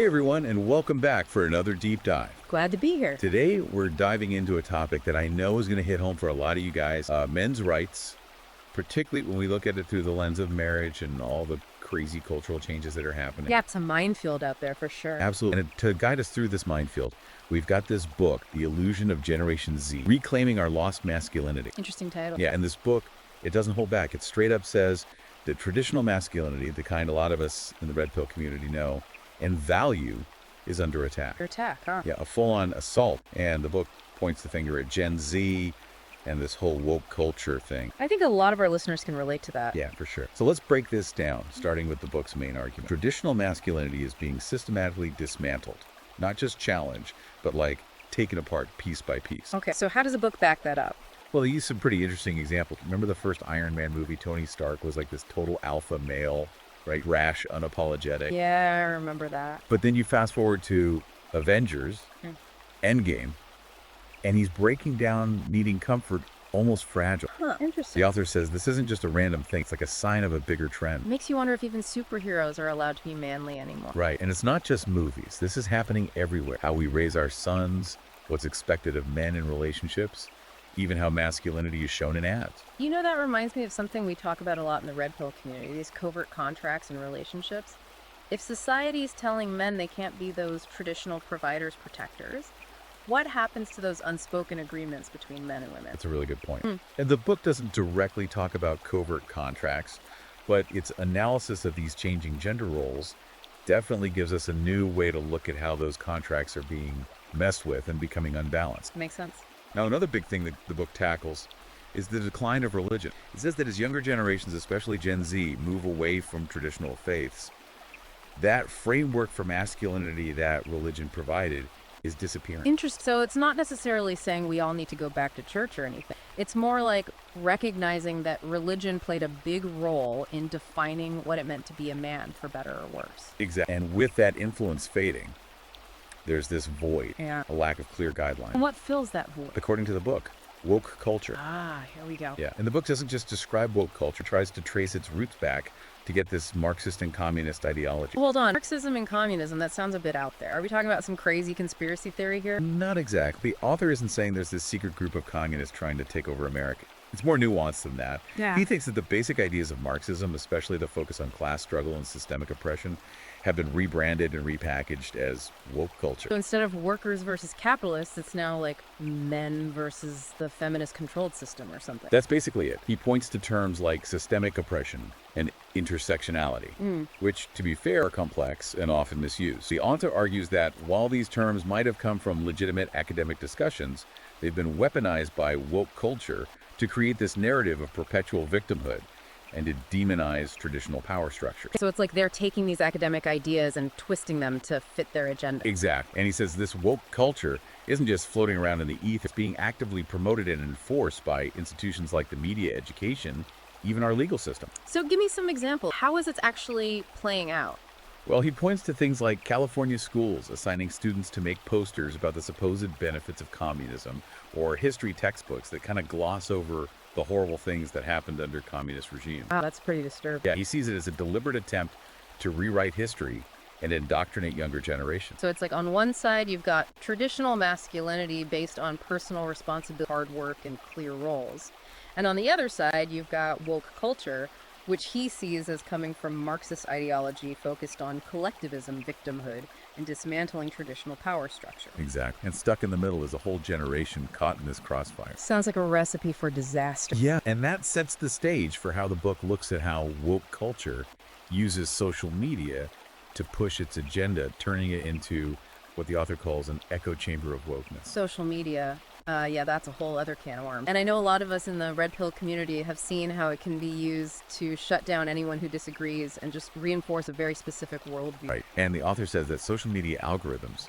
everyone, and welcome back for another deep dive. Glad to be here. Today, we're diving into a topic that I know is going to hit home for a lot of you guys, men's rights, particularly when we look at it through the lens of marriage and all the crazy cultural changes that are happening. Yeah, it's a minefield out there for sure. Absolutely. And to guide us through this minefield, we've got this book, The Illusion of Generation Z, Reclaiming Our Lost Masculinity. Interesting title. Yeah, and this book, it doesn't hold back. It straight up says that traditional masculinity, the kind a lot of us in the red pill community know, and value is under attack. Under attack, huh? Yeah, a full-on assault. And the book points the finger at Gen Z and this whole woke culture thing. I think a lot of our listeners can relate to that. Yeah, for sure. So let's break this down, starting with the book's main argument. Traditional masculinity is being systematically dismantled, not just challenged, but like taken apart piece by piece. Okay, so how does the book back that up? Well, they use some pretty interesting examples. Remember the first Iron Man movie? Tony Stark was like this total alpha male, right? Rash, unapologetic. Yeah, I remember that. But then you fast forward to Avengers, Endgame, and he's breaking down needing comfort, almost fragile. Huh, interesting. The author says this isn't just a random thing. It's like a sign of a bigger trend. Makes you wonder if even superheroes are allowed to be manly anymore. Right. And it's not just movies. This is happening everywhere. How we raise our sons, what's expected of men in relationships, even how masculinity is shown in ads. You know, that reminds me of something we talk about a lot in the red pill community, these covert contracts and relationships. If society is telling men they can't be those traditional providers, protectors, what happens to those unspoken agreements between men and women? That's a really good point. And the book doesn't directly talk about covert contracts, but its analysis of these changing gender roles definitely gives us a new way to look at how those contracts are being messed with and becoming unbalanced. Makes sense. Now, another big thing that the book tackles is the decline of religion. It says that as younger generations, especially Gen Z, move away from traditional faiths, that framework for masculinity that religion provided is disappearing. Interesting. So it's not necessarily saying we all need to go back to church or anything. It's more like recognizing that religion played a big role in defining what it meant to be a man, for better or worse. Exactly. And with that influence fading, there's this void, Yeah. a lack of clear guidelines. And what fills that void? According to the book, woke culture. Ah, here we go. Yeah, and the book doesn't just describe woke culture, it tries to trace its roots back to get this Marxist and communist ideology. Hold on. Marxism and communism, that sounds a bit out there. Are we talking about some crazy conspiracy theory here? Not exactly. The author isn't saying there's this secret group of communists trying to take over America. It's more nuanced than that. Yeah. He thinks that the basic ideas of Marxism, especially the focus on class struggle and systemic oppression, have been rebranded and repackaged as woke culture. So instead of workers versus capitalists, it's now like men versus the feminist controlled system or something. That's basically it. He points to terms like systemic oppression and intersectionality, which, to be fair, are complex and often misused. The author argues that while these terms might have come from legitimate academic discussions, they've been weaponized by woke culture to create this narrative of perpetual victimhood and to demonize traditional power structures. So it's like they're taking these academic ideas and twisting them to fit their agenda. Exactly. And he says this woke culture isn't just floating around in the ether, it's being actively promoted and enforced by institutions like the media, education, even our legal system. So give me some examples. How is it actually playing out? Well, he points to things like California schools assigning students to make posters about the supposed benefits of communism, or history textbooks that kind of gloss over the horrible things that happened under communist regimes. Wow, that's pretty disturbing. Yeah, he sees it as a deliberate attempt to rewrite history and indoctrinate younger generations. So it's like on one side, you've got traditional masculinity based on personal responsibility, hard work, and clear roles. And on the other side, you've got woke culture, which he sees as coming from Marxist ideology focused on collectivism, victimhood, and dismantling traditional power structure. Exactly. And stuck in the middle is a whole generation caught in this crossfire. Sounds like a recipe for disaster. Yeah, and that sets the stage for how the book looks at how woke culture uses social media to push its agenda, turning it into what the author calls an echo chamber of wokeness. Social media, yeah, that's a whole other can of worms. And I know a lot of us in the red pill community have seen how it can be used to shut down anyone who disagrees and just reinforce a very specific worldview. Right. And the author says that social media algorithms,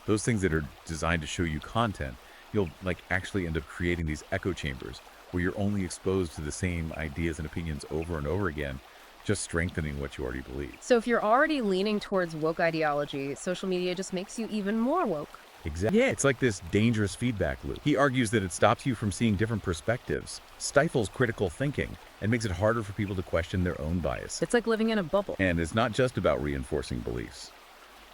those things that are designed to show you content, you'll like actually end up creating these echo chambers where you're only exposed to the same ideas and opinions over and over again, just strengthening what you already believe. So if you're already leaning towards woke ideology, social media just makes you even more woke. Exactly. Yeah, it's like this dangerous feedback loop. He argues that it stops you from seeing different perspectives, stifles critical thinking, and makes it harder for people to question their own bias. It's like living in a bubble. And it's not just about reinforcing beliefs.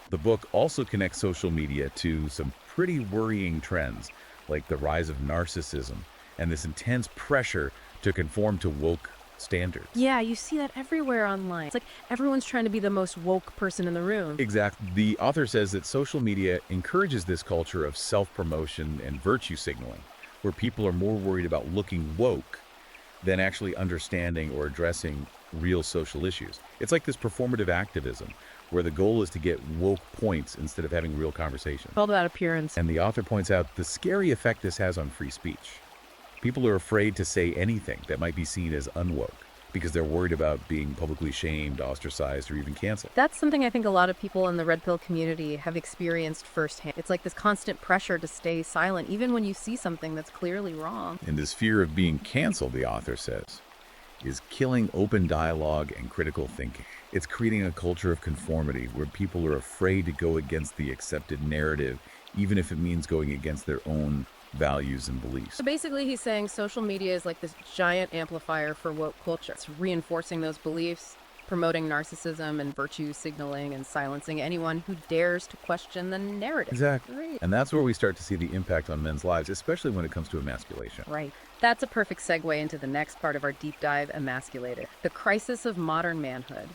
The book also connects social media to some pretty worrying trends, like the rise of narcissism and this intense pressure to conform to woke standards. Yeah, you see that everywhere online. It's like everyone's trying to be the most woke person in the room. Exactly. The author says that social media encourages this culture of self-promotion and virtue signaling, where people are more worried about looking woke than actually understanding or addressing real social issues. It's like this performative activism, where the goal is to get woke points instead of having real conversations. All about appearance. And the author points out the scary effect this has on free speech. People are afraid to say anything that might be seen as unwoke because they're worried about being publicly shamed, ostracized, or even canceled. That's something I think a lot of people in the Red Pill community have experienced firsthand. It's like this constant pressure to stay silent, even when you see something that's clearly wrong. And this fear of being canceled, the author says, is killing open dialogue and critical thinking. It's creating a culture of conformity where people are afraid to go against the accepted narrative, even if it means going against their own values and beliefs. So basically he's saying social media is like this giant amplifier for woke culture. It's reinforcing those beliefs, promoting narcissism and virtue signaling, and silencing anyone who dares to question the narrative. Exactly. Right. And that's where we start to see the impact on men's lives, especially when it comes to emasculation. Right. That's a perfect segue into the next part of our deep dive, Emasculated, the crisis of modern manhood.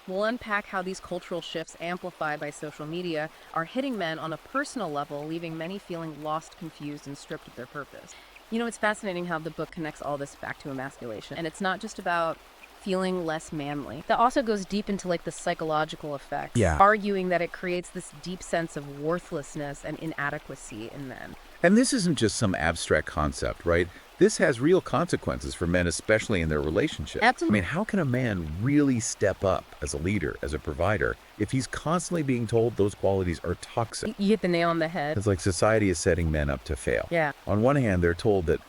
We'll unpack how these cultural shifts amplified by social media are hitting men on a personal level, leaving many feeling lost, confused, and stripped of their purpose. You know, it's fascinating how the book connects all this back to emasculation. And it's not just about feeling less manly. That also goes deep into like the psychological effects, arguing that it creates this deep sense of worthlessness and inadequacy in men. And this isn't just some abstract concept, right? This has real consequences for men, especially in their relationships. Absolutely. I mean, how can a man really step up as a leader, as a provider, if he's constantly being told those qualities are toxic? You hit the nail on the head. It's like society is setting men up to fail. Yeah. On one hand, they're told that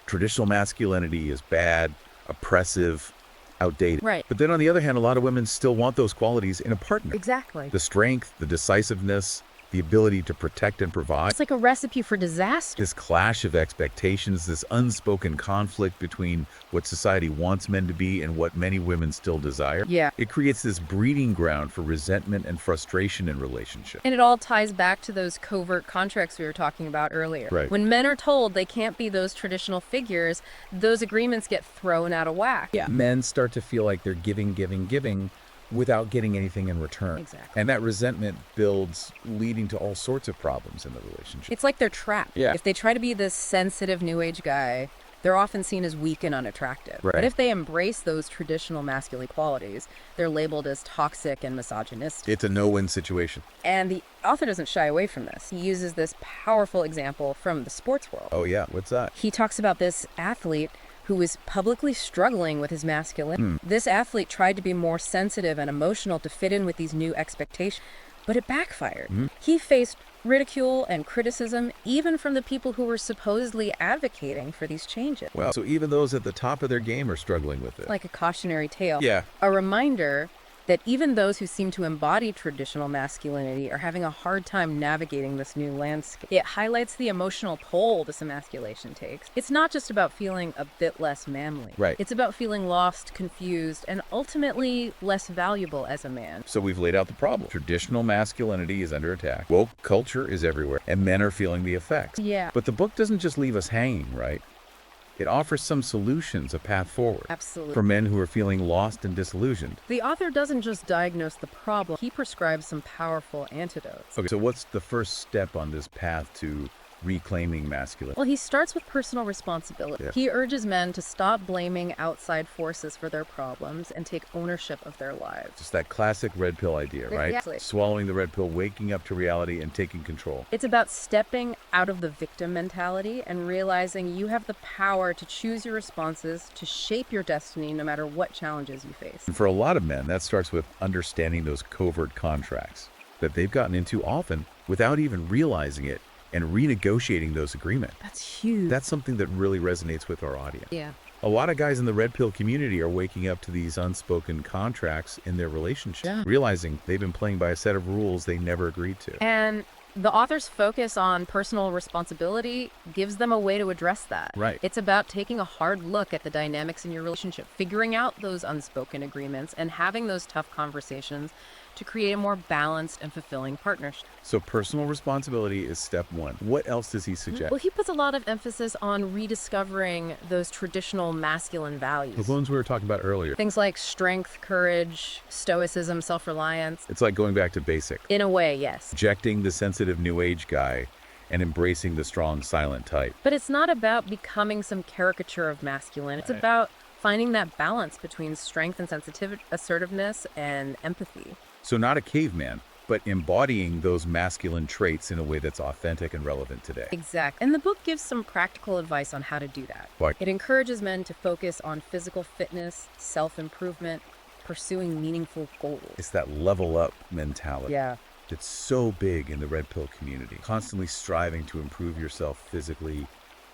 traditional masculinity is bad, oppressive, outdated. Right. But then on the other hand, a lot of women still want those qualities in a partner. Exactly. The strength, the decisiveness, the ability to protect and provide. It's like a recipe for disaster. This clash of expectations, this unspoken conflict between what society wants men to be and what many women still desire. Yeah. It creates this breeding ground for resentment and frustration in relationships. And it all ties back to those covert contracts we were talking about earlier. Right. When men are told they can't be those traditional figures, those agreements get thrown out of whack. Yeah. Men start to feel like they're giving without getting anything in return. Exactly. And that resentment builds, leading to all sorts of problems in the relationship. It's like they're trapped. Yeah. If they try to be this sensitive new age guy, they're often seen as weak and unattractive. Right. But if they embrace those traditional masculine qualities, they're labeled as toxic and misogynistic. It's a no-win situation. And the author doesn't shy away from this. He uses this powerful example from the sports world. Oh yeah, what's that? He talks about this athlete who was publicly struggling with his masculinity. This athlete tried to be more sensitive and emotional to fit in with these new expectations, but it backfired. He faced ridicule and criticism, even from the people who were supposedly advocating for these changes. Well, so even those at the top of their game are struggling with it. Like a cautionary tale. Yeah. A reminder that even those who seem to embody traditional masculinity are having a hard time navigating this new landscape. It highlights the emotional toll this emasculation takes. It's not just about feeling a bit less manly. Right. It's about feeling lost, confused, and ultimately less valuable as a man. So we've laid out the problem. Traditional masculinity is under attack. Woke culture is everywhere, and men are feeling the effects. Yeah. But the book doesn't just leave us hanging, right? It offers some solutions, a path forward. Absolutely. For men who are feeling lost and disillusioned. The author doesn't just diagnose the problem, he prescribes some powerful antidotes. Okay, so what's the first step on this path to reclaiming masculinity? Well, he starts with personal responsibility. Yeah. He urges men to stop blaming outside forces for their problems and take ownership of their lives. Just that classic red pill idea, right? Exactly. Swallowing the red pill, waking up to reality, and taking control. It's about stepping out of the victim mentality and realizing you have the power to choose your responses, to shape your destiny no matter what challenges you face. And for a lot of men, that starts with understanding those covert contracts that they've gotten into often without even realizing it, and renegotiating those agreements. That's huge. That's something that really resonates with our audience. Yeah. A lot of guys in the red pill community are waking up to these unspoken contracts in their relationship, realizing they've been playing by a set of rules they never agreed to. And the author's focus on personal responsibility gives them a way to address that. Right. It's about taking a hard look at the dynamics in your relationship, figuring out those unspoken agreements, and having those tough conversations to create a more balanced and fulfilling partnership. So personal responsibility is step one. What else does he suggest? Well, he puts a lot of emphasis on rediscovering those traditional masculine values. The ones we were talking about earlier. Things like strength, courage, stoicism, self-reliance. It's like going back to basic. In a way, yes. Rejecting the sensitive new age guy and embracing the strong silent type. But it's not about becoming some caricature of masculine. It's about finding that balance between strength and sensitivity, assertiveness and empathy. So not a caveman, but embodying those masculine traits in a way that's authentic and relevant today. Exactly. And the book gives some practical advice on how to do that. Like? It encourages men to focus on physical fitness, self-improvement, pursuing meaningful goals. It's that level up mentality. Yeah. It's so big in the red pill community. Constantly striving to improve yourself physically,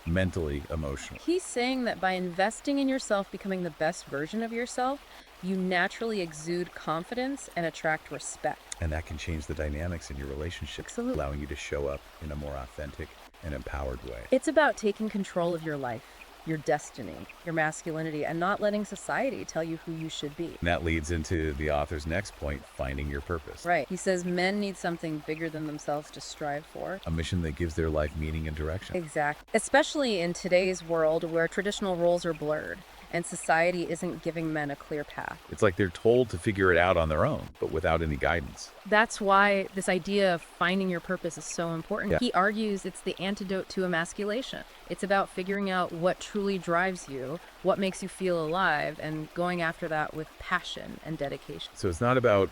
mentally, emotionally. He's saying that by investing in yourself, becoming the best version of yourself, you naturally exude confidence and attract respect. And that can change the dynamics in your relationship, Absolutely. allowing you to show up in a more authentic and empowered way. It's about taking control of your life, your destiny, your masculinity, and not letting society tell you who you should be. And that leads into the author's next point, finding your purpose. Right. He says men need something bigger than themselves to strive for. A mission that gives their life meaning and direction. Exactly. Especially in today's world where traditional roles are blurred and society isn't giving men a clear path. It's like they're told to figure it out on their own, but without any guidance. That's why this idea of finding your purpose is so important. Yeah. He argues it's the antidote to emasculation. It's about figuring out what truly drives you, what makes you feel alive, and going after that with passion and dedication. So it's not about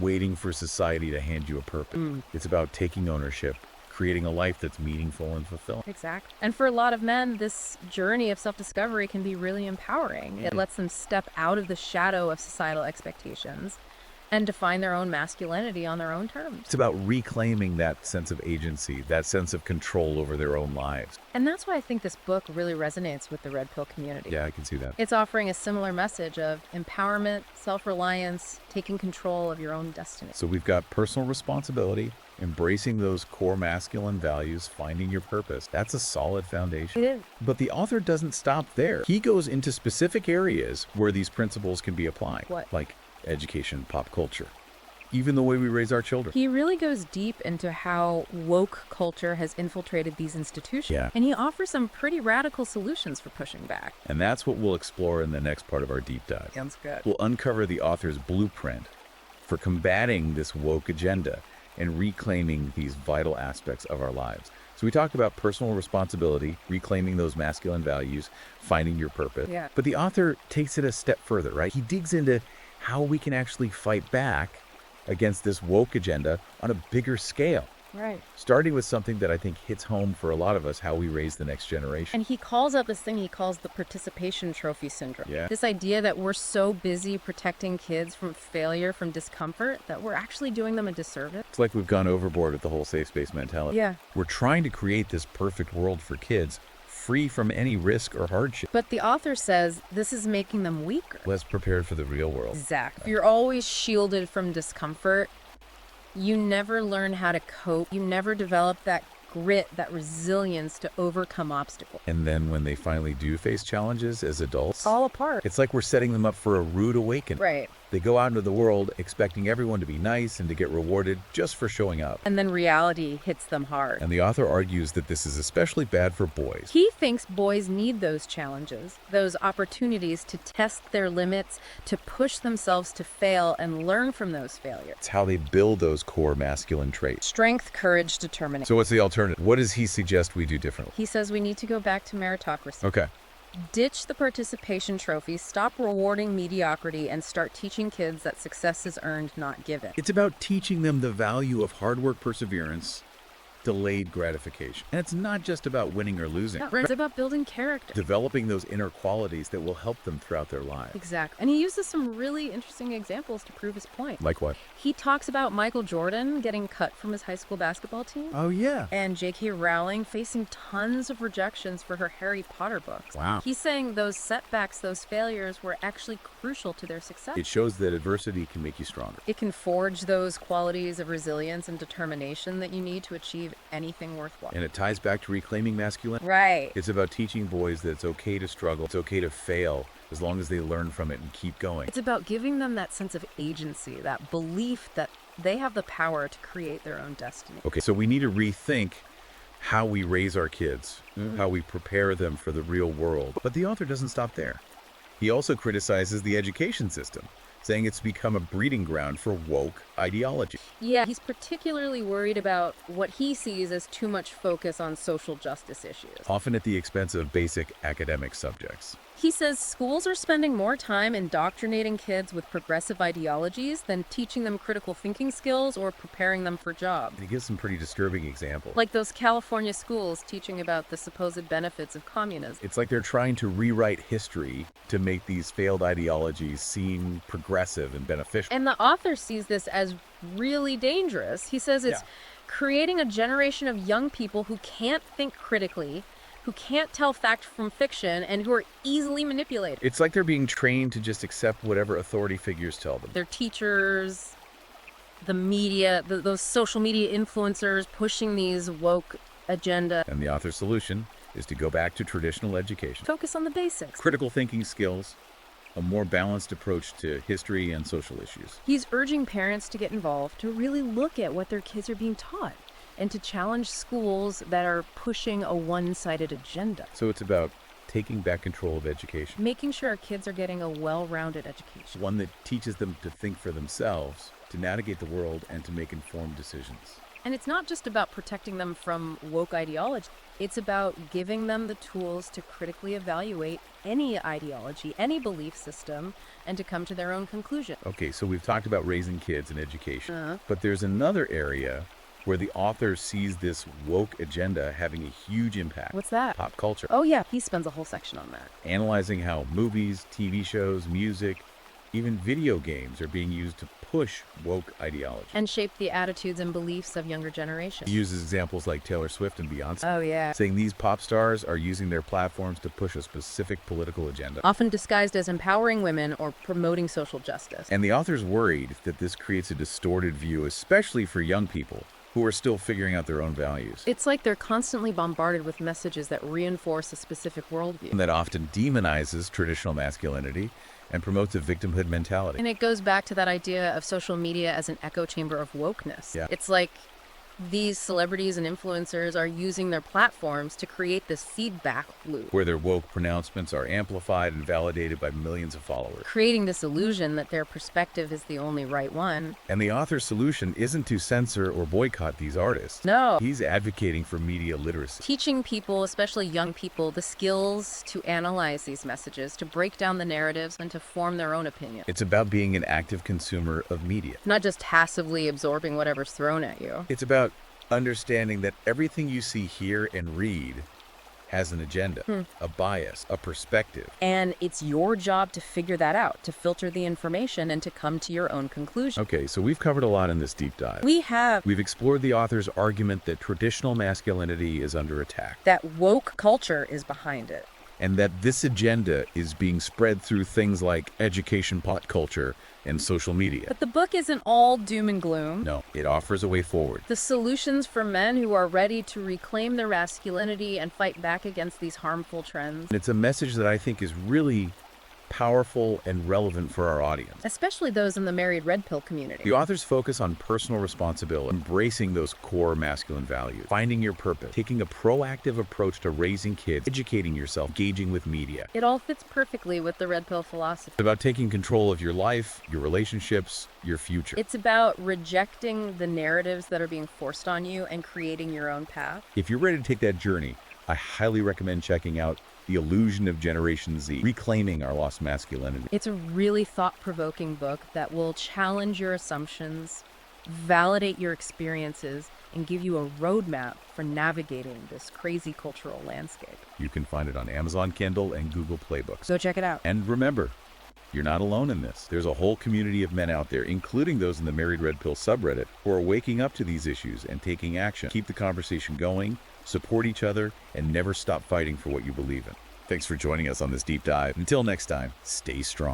waiting for society to hand you a purpose. It's about taking ownership, creating a life that's meaningful and fulfilling. Exactly. And for a lot of men, this journey of self-discovery can be really empowering. It lets them step out of the shadow of societal expectations and define their own masculinity on their own terms. It's about reclaiming that sense of agency, that sense of control over their own lives. And that's why I think this book really resonates with the Red Pill community. Yeah, I can see that. It's offering a similar message of empowerment, self-reliance, taking control of your own destiny. So we've got personal responsibility, embracing those core masculine values, finding your purpose. That's a solid foundation. It is. But the author doesn't stop there. He goes into specific areas where these principles can be applied. What? Like education, pop culture, even the way we raise our children. He really goes deep into how woke culture has infiltrated these institutions. Yeah. And he offers some pretty radical solutions for pushing back. And that's what we'll explore in the next part of our deep dive. Sounds good. We'll uncover the author's blueprint for combating this woke agenda and reclaiming these vital aspects of our lives. So we talked about personal responsibility, reclaiming those masculine values, finding your purpose. Yeah. But the author takes it a step further, right? He digs into how we can actually fight back against this woke agenda on a bigger scale. Right. Starting with something that I think hits home for a lot of us, how we raise the next generation. And he calls out this thing he calls the participation trophy syndrome. Yeah. This idea that we're so busy protecting kids from failure, from discomfort, that we're actually doing them a disservice. It's like we've gone overboard with the whole safe space mentality. Yeah. We're trying to create this perfect world for kids, free from any risk or hardship. But the author says this is making them weaker. Less prepared for the real world. Exactly. If you're always shielded from discomfort, you never learn how to cope. You never develop that grit, that resilience to overcome obstacles. And then when they finally do face challenges as adults, It's all apart. it's like we're setting them up for a rude awakening. Right. They go out into the world expecting everyone to be nice and to get rewarded just for showing up. And then reality hits them hard. And the author argues that this is especially bad for boys. He thinks boys need those challenges, those opportunities to test their limits, to push themselves to fail and learn from those failures. It's how they build those core masculine traits. Strength, courage, determination. So what's the alternative? What does he suggest we do differently? He says we need to go back to meritocracy. Okay. Ditch the participation trophy, stop rewarding mediocrity, and start teaching kids that success is earned, not given. It's about teaching them the value of hard work, perseverance, delayed gratification. And it's not just about winning or losing. No, it's about building character. Developing those inner qualities that will help them throughout their lives. Exactly. And he uses some really interesting examples to prove his point. Like what? He talks about Michael Jordan getting cut from his high school basketball team. Oh, yeah. And J.K. Rowling facing tons of rejections for her Harry Potter books. Wow. He's saying those setbacks, those failures were actually crucial to their success. It shows that adversity can make you stronger. It can forge those qualities of resilience and determination that you need to achieve anything worthwhile. And it ties back to reclaiming masculinity. Right. It's about teaching boys that it's okay to struggle, it's okay to fail, as long as they learn from it and keep going. It's about giving them that sense of agency, that belief that they have the power to create their own destiny. Okay, so we need to rethink how we raise our kids, how we prepare them for the real world. But the author doesn't stop there. He also criticizes the education system, saying it's become a breeding ground for woke ideology. Yeah, he's particularly worried about what he sees as too much focus on social justice issues. Often at the expense of basic academic subjects. He says schools are spending more time indoctrinating kids with progressive ideologies than teaching them critical thinking skills or preparing them for jobs. And he gives some pretty disturbing examples. Like those California schools teaching about the supposed benefits of communism. It's like they're trying to rewrite history to make these failed ideologies seem progressive and beneficial. And the author sees this as really dangerous. He says it's creating a generation of young people who can't think critically, who can't tell fact from fiction, and who are easily manipulated. It's like they're being trained to just accept whatever authority figures tell them. Their teachers, the media, those social media influencers pushing these woke agenda. And the author's solution is to go back to traditional education. Focus on the basics. Critical thinking skills, a more balanced approach to history and social issues. He's urging parents to get involved, to really look at what their kids are being taught, and to challenge schools that are pushing a one-sided agenda. So it's about taking back control of education. Making sure our kids are getting a well-rounded education. One that teaches them to think for themselves, to navigate the world, and to make informed decisions. And it's not just about protecting them from woke ideology. It's about giving them the tools to critically evaluate any ideology, any belief system, and to come to their own conclusion. Okay, so we've talked about raising kids and education, but there's another area where the author sees this woke agenda having a huge impact. What's that? Pop culture. Oh yeah, he spends a whole section on that. Analyzing how movies, TV shows, music, even video games are being used to push woke ideology. And shape the attitudes and beliefs of younger generations. He uses examples like Taylor Swift and Beyonce. Oh yeah. Saying these pop stars are using their platforms to push a specific political agenda. Often disguised as empowering women or promoting social justice. And the author's worried that this creates a distorted view, especially for young people who are still figuring out their own values. It's like they're constantly bombarded with messages that reinforce a specific worldview. And that often demonizes traditional masculinity and promotes a victimhood mentality. And it goes back to that idea of social media as an echo chamber of wokeness. Yeah. It's like these celebrities and influencers are using their platforms to create this feedback loop, where their woke pronouncements are amplified and validated by millions of followers. creating this illusion that their perspective is the only right one. And the author's solution isn't to censor or boycott these artists. No. He's advocating for media literacy. Teaching people, especially young people, the skills to analyze these messages, to break down the narratives, and to form their own opinion. It's about being an active consumer of media. Not just passively absorbing whatever's thrown at you. It's about understanding that everything you see, hear, and read has an agenda, a bias, a perspective. And it's your job to figure that out, to filter the information, and to come to your own conclusion. Okay, so we've covered a lot in this deep dive. We've explored the author's argument that traditional masculinity is under attack, That woke culture is behind it. and that this agenda is being spread through things like education, pop culture, and social media. But the book isn't all doom and gloom. No, it offers a way forward. The solutions for men who are ready to reclaim their masculinity and fight back against these harmful trends. And it's a message that I think is really powerful and relevant for our audience. Especially those in the married red pill community. The authors focus on personal responsibility, embracing those core masculine values, finding your purpose, taking a proactive approach to raising kids, educating yourself, engaging with media. It all fits perfectly with the red pill philosophy. It's about taking control of your life, your relationships, your future. It's about rejecting the narratives that are being forced on you and creating your own path. If you're ready to take that journey, I highly recommend checking out The Illusion of Generation Z, Reclaiming Our Lost Masculinity. It's a really thought-provoking book that will challenge your assumptions, validate your experiences, and give you a roadmap for navigating this crazy cultural landscape. You can find it on Amazon Kindle and Google Play Books. Go check it out. And remember, you're not alone in this. There's a whole community of men out there, including those in the Married Red Pill subreddit, who are waking up to these issues and taking action. Keep the conversation going, support each other, and never stop fighting for what you believe in. Thanks for joining us on this deep dive. Until next time, stay strong.